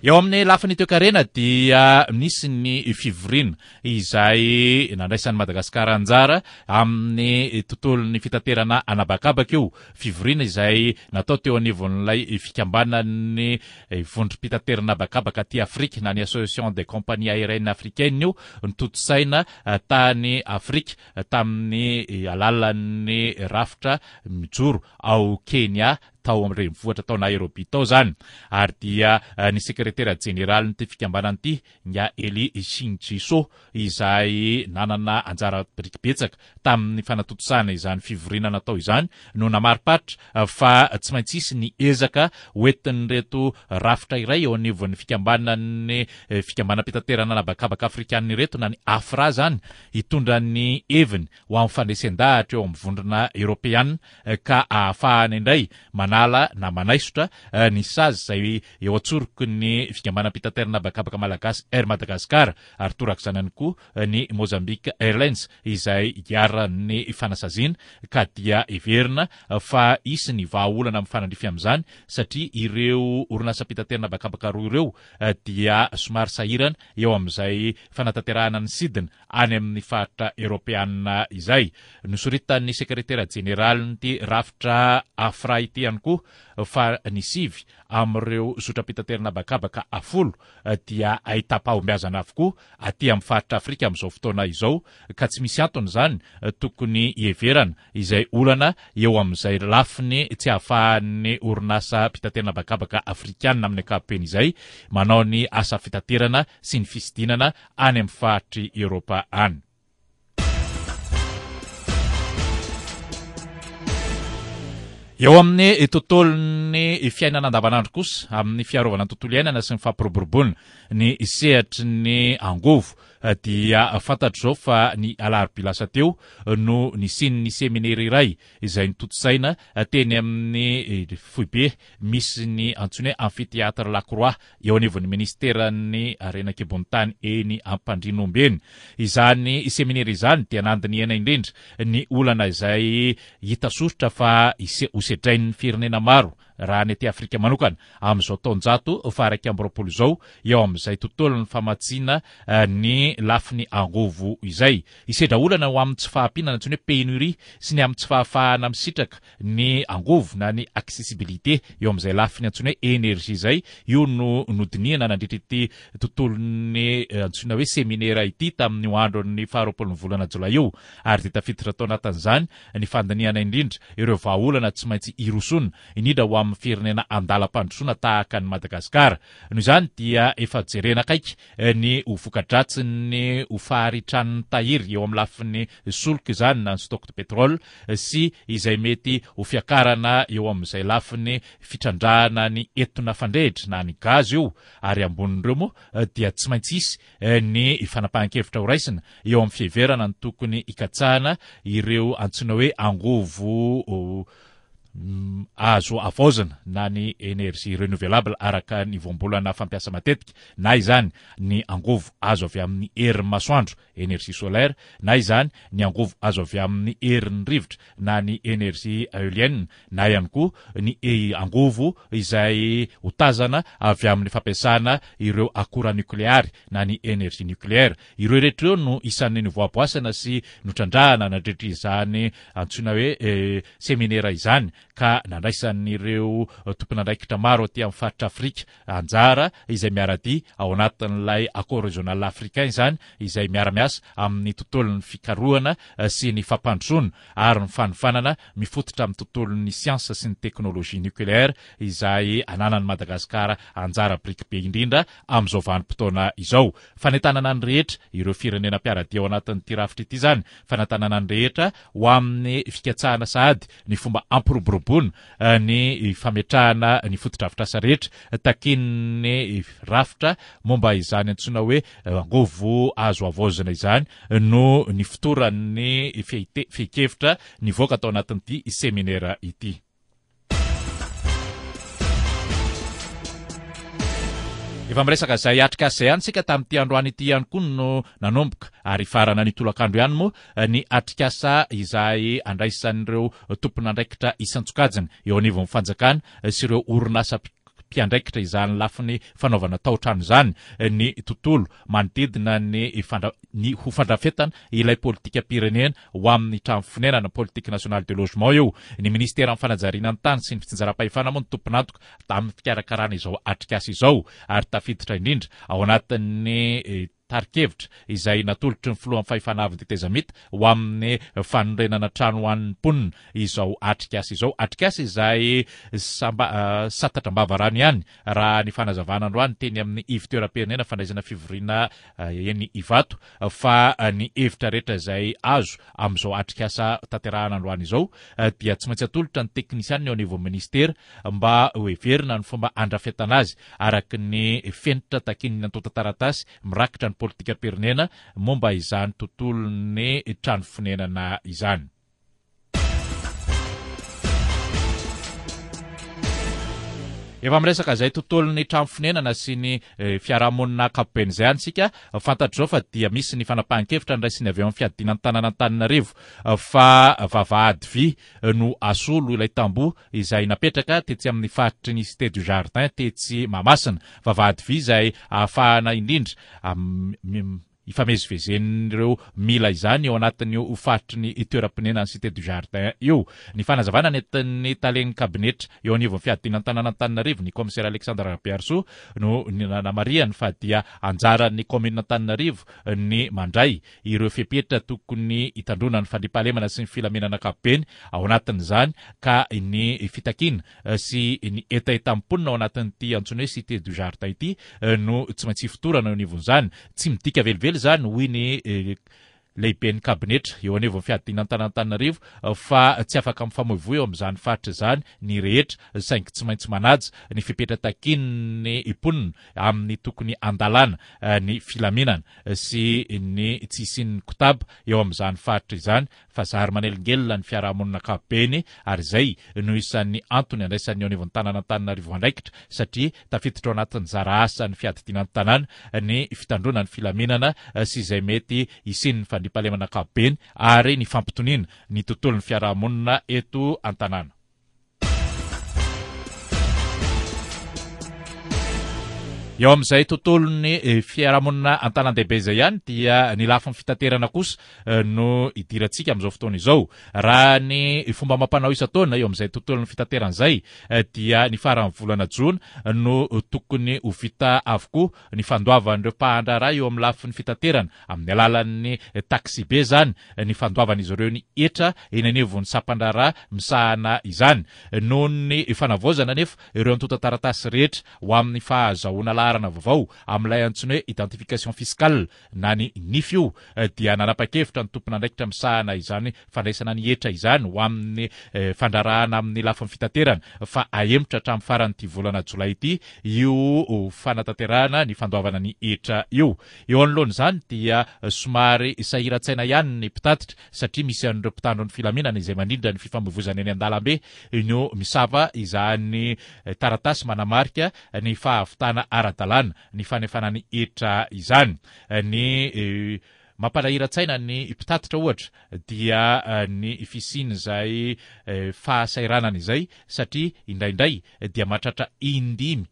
Eo amin'ny lafiny toekarena dia nisy ny fivorina izay nandraisan'ny Madagasikara anjara amin'ny tontolon'ny fitaterana anabakabaka io. Fivorina izay natao teo anivon'ilay fikambanan'ny vondrom-pitaterana anabakabaka aty Afrika na ny Association des compagnies aériennes africaines io nitotosaina tany Afrika tamin'ny alalan'ny rafitra mijoro ao Kenya tao amin'ny renivohitra tao Nairobi tao zany, ary dia ny sekretera jeneraly ny fikambanana ity nya Eli Shinjiso izay nanana anjara betsaka tamin'ny fanatotosana izany fivorina natao izany no namaripatra fa tsy maintsy isy ny ezaka hoentin'ireto rafitra iray eo anivon'ny fikambanan'ny fikambanam-pitaterana anabakabaka afrikanina ireto na ny Afra zany hitondra ny heviny ho amin'ny fandresendahatra eo amin'ny vondrona Europeana ka ahafahany indray manala na manaisotra ny sazy izay eo atsoroky ny fikambanam-pitaterana anabakabaka malagasy Air Madagascar ary toraka izany ihany koa ny Mozambique Airlines izay hiaran'ny fanasaziana ka dia everina fa isy ny vahaolana amin'ny fanandrify amin'izany satria ireo orinasam-pitaterana anabakabaka roa ireo dia somary sahirana eo amin'izay fanatanterahana ny sidina any amin'ny faritra Europeana izay. Nosoritany sekretera jeneraly ny rafitra Afra ity ihany koa fa ny sivy amin'ireo zotram-pitaterana anabakabaka afolo dia ahitapahombiazana avokoa aty amin'ny faritra Afrika amin'izao fotoana izao ka tsy misy antony zany tokony hieverana izay olana eo amin'izay lafiny tsy ahafahan'ny orinasa pitaterana anabakabaka afrikanina amin'ny ankapobeny izay manao ny asa fitaterana sy ny fisidinana any amin'ny faritry Eropa any. Eo amin'ny tontolon'ny fiainana andavanandro kosa amin'ny fiarovana ny tontolo iainana sy ny fampiroboroboana ny sehatry ny angovo dia fantatro zao fa ny alarobia lasa teo no nisiny seminaire iray izay nitotosaina teny amin'ny foibe misy ny antsoina hoe amphithéâtre Lacroix eo anivon'ny ministeran'ny arenakibon'tany eny Ampandrianombeny. Izany seminaire izany dia nandiniana indrindra ny olana izay hita soritra fa hosedrain'ny firenena maro raha ny ety Afrika manokana amin'izao taonjato fa 2020 zao eo amin'izay tontolon'ny famatsiana ny lafiny angovo izay. Isedra olana ho amin'ny tsy fahampiana antsoina hoe pénurie sy ny amin'ny tsy fahafahana misitraka ny angovo na ny accessibilité eo amin'izay lafiny antsoina hoe énergie izay. Io no nodiniana nandritra ity tontolon'ny antsoina hoe séminaire ity tamin'ny andron'ny 20 volana Jolay io, ary dia tafiditra tao anatin'izany ny fandiniana indrindra ireo vahaolana tsy maintsy irosona indrindra ho amin'ny firenena andalam-pandrosoana tahaka ny Madagasikara. Noho izany dia efa jerena akaiky ny ho vokadratsiny ho faharitran'ny tahiry eo amin'ny lafiny solika izany na ny stock de pétrole sy izay mety ho fiakarana eo amin'izay lafiny fitrandrahana ny entona fandrehitra na ny gaz io, ary ambonin'ireo moa dia tsy maintsy isy ny fanapahan-kevitra ho raisina eo amin'ny fiheverana ny tokony hikatsahana ireo antsoina hoe angovo azo avaozana na ny énergie renouvelable araka ny voambolana fampiasa matetika, na izany ny angovo azo avy amin'ny herin'ny masoandro énergie solaire, na izany ny angovo azo avy amin'ny herin'ny rivotra na ny énergie éolienne, na ihany koa ny angovo izay ho tazana avy amin'ny fampiasana ireo akora nukleary na ny énergie nucléaire. Ireo rehetra ireo no isan'ny voaboasana sy notrandrahana nandritra izany antsoina hoe séminaire izany ka nandraisan'ireo tompon'andraikitra maro aty amin'ny faritra Afrika anjara izay miarady ao anatin'ilay accord régional africain izany izay miara-miasa amin'ny tontolon'ny fikarohana sy ny fampandrosoana ary ny fanofanana mifototra amin'ny tontolon'ny siansa sy ny teknolojia nucléaire izay ananan'ny Madagasikara anjara birikibe indrindra amin'izao vanim-potoana izao. Fanentanana ny rehetra ireo firenena mpiarady ao anatin'ity rafitra ity zany, fanentanana ny rehetra ho amin'ny fikatsahana sahady ny fomba ampiroboroboana ny fametrahana ny fotodrafitrasa rehetra takin'ny rafitra momba izany antsoina hoe angovo azo avaozana izany no ny fotoran'ny fehikevitra nivoaka tao anatin'ity séminaire ity. Efa miresaka izay atrika izay ihany sika tamin'ity androany ity ihany koa no nanomboka ary farana ny tolakandro ihany moa ny atrikasa izay andraisan'ireo tompon'andraikitra isan-tsokajiny eo anivon'ny fanjakana sy ireo orinasa mpiandraikitra izany lafiny fanaovana tao-trano zany ny tontolo manodidina ny ho fandrafetana ilay politika pirenena ho amin'ny trano fonenana politique nationale de logement io ny ministera amin'ny fanajariana ny tany sy ny fitsinjaram-pahefana moa ny tompon'antoka tamin'ny fikarakarana izao atrikasa izao ary tafiditra indrindra ao anatin'ny tarikevitra izay natolotry ny filohan'ny fahefanavy tetezamita ho amin'ny fanorenana trano ho an'ny mponina izao atrikasa izao atrikasa izay satatra mbavarano ihany raha ny fanazavana androany teny amin'ny ivy-toeram-pirenena fandraisana fivoriana eny Ivato fa ny hevitra rehetra izay azo amin'izao atrikasa tanterahana androany izao dia tsy maintsy atolotra ny teknisiany ao niveau ministera mba ho heverina ny fomba andrafetana azy araky ny fenitra takin'ny antota taratasy mirakitra ny politika pirenena momba izany tontolony trano fonenana izany. Efa miresaka izay tontolony trano fonenana sy ny fiarahamonina ankapobeny izay antsika fantatr'izao fa dia misy ny fanapahan-kevitra niraisiny avy eo amin'ny fiadinan'ny tanàna Antananarivo fa vavahady vy no asolo ilay tamboho izay napetraka tetsy amin'ny faritry ny Cité du Jardin tetsy Mahamasina vavahady vy izay ahafahana indrindra ifamezivezen'ireo mila izany eo anatin'io faritry ny toeram-ponenana Cité du Jardin io ny fanazavana nentin'ny talen'ny kabinetra eo anivon'ny fiadinan'ny tanàna Antananarivo ny commissaire Alexandre Biarso no nanamariany fa dia anjaran'ny commune Antananarivo ny mandray ireo fepetra tokony hitandrona ny fandriampahalemana sy ny filamenana ankapobeny ao anatin'izany ka ny fitakiana sy ny etaetam-ponina ao anatin'ity antsoina hoe Cité du Jardin ity no tsy maintsy fitorana eo anivon'izany tsy midika velively zany hoy ny lehiben'ny kabinetra eo anivon'ny fiadinan'ny tanàna Antananarivo fa tsy afaka mifamoivoy eo amin'izany faritra zany ny rehetra saingy tsy maintsy manaja ny fipetra takin'ny imponina amin'ny tokony andalana ny filaminana sy ny tsy isian'ny kotaba eo amin'izany faritra izany fa zary manelingelina ny fiarahamonina ankapobeny ary izay no isan'ny antony andraisan'ny eo anivon'ny tanàna Antananarivo andraikitra satria tafiditra ao anatin'ny zara asa ny fiadinan'ny tanàna ny fitandrona ny filaminana sy izay mety isin'ny fandriampahalemana ankapobeny ary ny fampitoniana ny tontolon'ny fiarahamonina eto an-tanàna. Eo amin'izay tontolony fiarahamonina an-tanan-dehibe izay ihany dia ny lafin'ny fitaterana kosa no idirantsika amin'izao fotoana izao raha ny fomba amam-panao isan-taona eo amin'izay tontolony fitaterana izay dia ny faran'ny volana Jona no tokony ho vita avokoa ny fandoavan'ireo mpahandrara eo amin'ny lafin'ny fitaterana amin'ny alalan'ny taxi be zany ny fandoavan'izy ireo ny etra eny anivon'ny sampan-draharaha misahana izany noho ny fanavaozana nefa ireo antota taratasy rehetra ho amin'ny fahazahoana arana vaovao amin'ilay antsoina hoe identification fiscale na ny NIF io dia nanapa-kevitra ny tompon'andraikitra misahana izany fandraisana ny etra izany ho amin'ny fandrarahana amin'ny lafin'ny fitaterana fa ahemotra hatramin'ny faran'ity volana Jolay ity io fanatanterahana ny fandoavana ny etra io. Eo anoloan'izany dia somary sahiran-tsaina ihany ny mpitatitra satria misy an'ireo mpitandro ny filaminana izay manindra ny fifamoivoizana eny an-dalambe no misava izany taratasy manamarika ny fahavitana ara-dalàna ny fanefana ny etra izany ny mampalahira-tsaina ny mpitatitra ohatra dia ny fisiany izay fahasairanana izay satria indraindray dia mahatratra indimy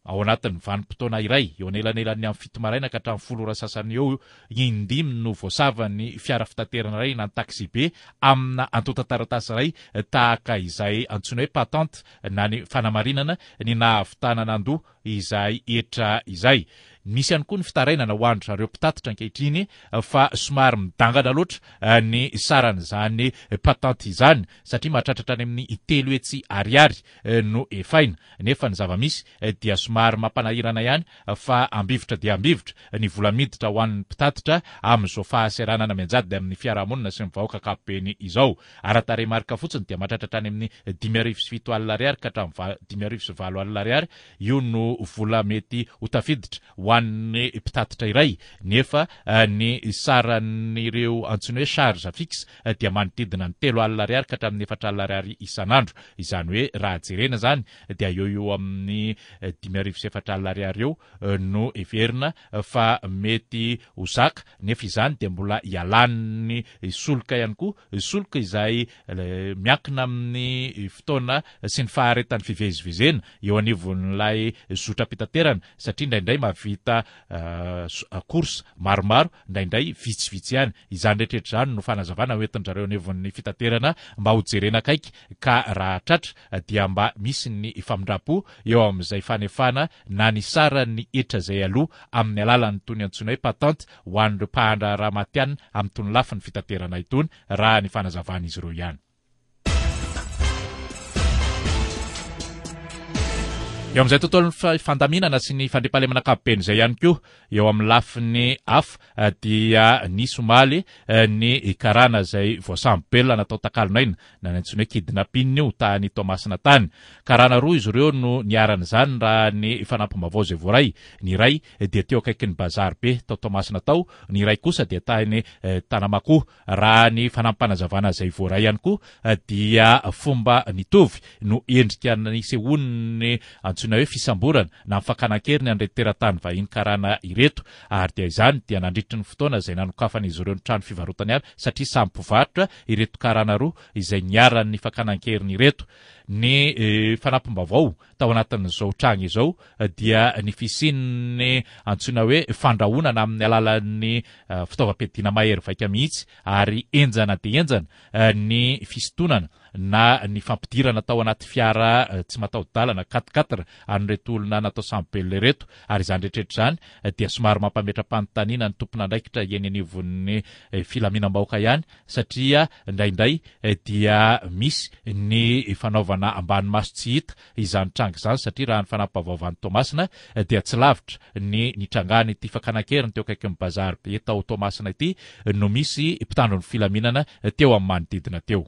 ao anatin'ny vanim-potoana iray eo anelanelan'ny amin'ny fito maraina ka hatramin'ny 10 ora sasany eo indimy no voasavany fiara fitaterana iray na ny taxi be amina antota taratasy iray tahaka izay antsoina hoe patente na ny fanamarinana ny nahavitana nandoha izay etra izay. Misy ihany koa ny fitarainana ho andro zareo mpitatitra ankehitriny fa somary midangana loatra ny saran'izany patente izany satria mahatratratra any amin'ny 3 hetsy ariary no efaina nefa ny zava-misy dia somary mampanahirana ihany fa ambivitra dia ambivitra ny vola miditra ho an'ny mpitatitra amin'izao fahaseranana mianjady amin'ny fiarahamonina sy ny vahoaka ankapobeny izao. Ara-tarehimarika fotsiny dia mahatratratra any amin'ny 5,7 alina ariary ka hatramin'ny 5,4 alina ariary io no vola mety ho tafiditra ho hoan'ny mpitatitra iray nefa ny saran'ireo antsoina hoe charge fixe dia manodidina ny 3 alina ariary ka hatramin'ny 4 alina ariary isan'andro izany hoe raha jerena zany dia eo amin'ny 5,4 alina ariary eo no everina fa mety ho zaka nefa izany dia mbola ialan'ny solika ihany koa solika izay miankina amin'ny fotoana sy ny faharetan'ny fivezivezena eo anivon'ilay zotra-pitaterana satria indraindray mavita course maromaro indraindray vitsivitsy ihany izany rehetrarehetra zany no fanazavana hoentin'zareo anivon'ny fitaterana mba ho jerena akaiky ka raha tratra dia mba misy ny famindrapo eo amin'izay fanefana na ny sarany etra zay aloha amin'ny alalan'ny tony antsoina hoe patente ho an'ireo mpahandra rahamatianina amin'ny tony lafin'ny fitaterana itony raha ny fanazavana izy ireo ihany. Eo amin'izay tontolon'ny fandaminana sy ny fandriampahalemana ankapobeny izay ihany koa eo amin'ny lafiny hafa dia nisy omaly ny karana izay voasambobelona natao takalon'aina na ny antsoina hoe kidnapping io tany Toamasina tany. Karana roa izy ireo no niaran'izany raha ny fanampim-baovao izay voaray. Ny iray dia teo akaikin'ny bazary be tao Toamasina tao, ny iray kosa dia tany Tanamakoho. Raha ny fanampanazavana izay voaray ihany koa dia fomba nitovy no endrika ny sehoan'ny antsoina hoe fisamborana na mifakanan-keriny an'ireo teratany vahiny karana ireto ary dia izany dia nandritry ny fotoana izay nanokafan'izy ireo ny trano fivarotany avy satria samy mpivarotra ireto karana roa izay niaran'ny fakanan-keriny ireto. Ny fanampim-baovao tao anatin'izao trano izao dia ny fisian'ny antsoina hoe fandrahonana amin'ny alalan'ny fitaovam-piadiana mahery vaika mihitsy ary enjana dia enjana ny fisintonana na ny fampidirana tao anaty fiara tsy mataho-dalana 4x4 an'ireto olona natao sambobelona ireto ary izany rehetrarehetra izany dia somary mampametra-panontaniana ny tompon'andraikitra eny anivon'ny filaminam-bahoaka ihany satria indraindray dia misy ny fanaovana ambany maso tsy hita izany tranga izany satria raha ny fanampim-baovaovan'ny Toamasina dia tsy lavitra ny nitrangany ity fakanan-keriny teo akaikin'ny bazary be tao Toamasina ity no misy mpitandron'ny filaminana teo amin'ny manodidina teo.